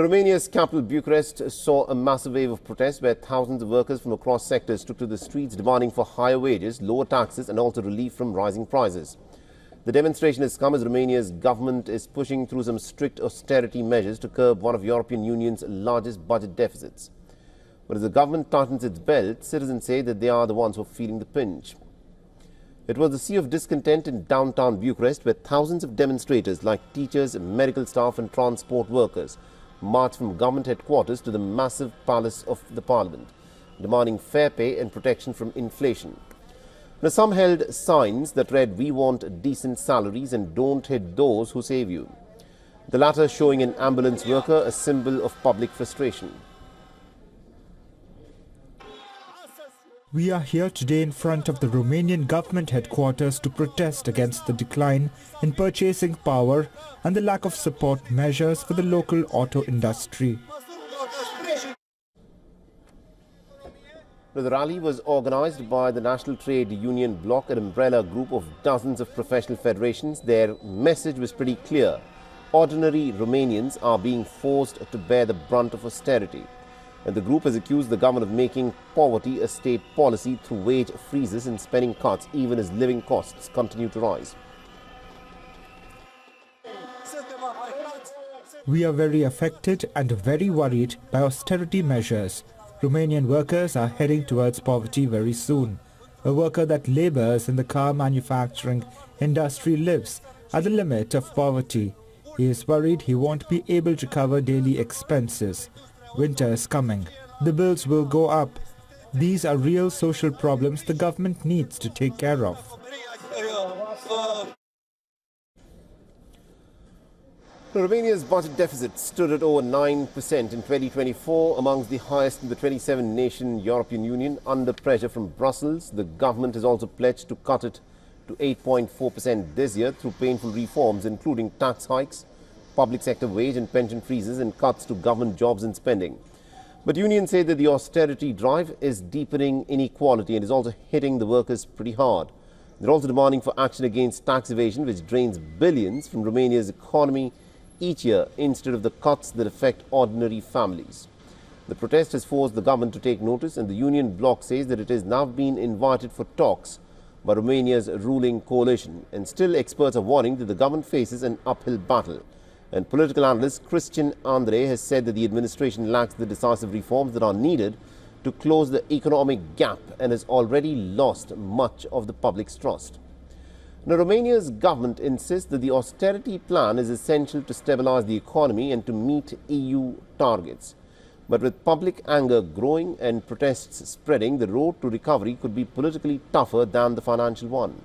Romania's capital Bucharest saw a massive wave of protests where thousands of workers from across sectors took to the streets demanding for higher wages, lower taxes and also relief from rising prices. The demonstration has come as Romania's government is pushing through some strict austerity measures to curb one of European Union's largest budget deficits. But as the government tightens its belt, citizens say that they are the ones who are feeling the pinch. It was the sea of discontent in downtown Bucharest where thousands of demonstrators like teachers, medical staff and transport workers marched from government headquarters to the massive palace of the parliament, demanding fair pay and protection from inflation. Now, some held signs that read, "We want decent salaries and don't hit those who save you." The latter showing an ambulance worker a symbol of public frustration. We are here today in front of the Romanian government headquarters to protest against the decline in purchasing power and the lack of support measures for the local auto industry. The rally was organized by the National Trade Union Bloc, an umbrella group of dozens of professional federations. Their message was pretty clear. Ordinary Romanians are being forced to bear the brunt of austerity. And the group has accused the government of making poverty a state policy through wage freezes and spending cuts, even as living costs continue to rise. We are very affected and very worried by austerity measures. Romanian workers are heading towards poverty very soon. A worker that labors in the car manufacturing industry lives at the limit of poverty. He is worried he won't be able to cover daily expenses. Winter is coming. The bills will go up. These are real social problems the government needs to take care of. Romania's budget deficit stood at over 9% in 2024, amongst the highest in the 27-nation European Union. Under pressure from Brussels, the government has also pledged to cut it to 8.4% this year through painful reforms, including tax hikes, public sector wage and pension freezes and cuts to government jobs and spending. But unions say that the austerity drive is deepening inequality and is also hitting the workers pretty hard. They're also demanding for action against tax evasion, which drains billions from Romania's economy each year instead of the cuts that affect ordinary families. The protest has forced the government to take notice, and the union bloc says that it has now been invited for talks by Romania's ruling coalition. And still, experts are warning that the government faces an uphill battle. And political analyst Christian Andre has said that the administration lacks the decisive reforms that are needed to close the economic gap and has already lost much of the public's trust. Now, Romania's government insists that the austerity plan is essential to stabilize the economy and to meet EU targets. But with public anger growing and protests spreading, the road to recovery could be politically tougher than the financial one.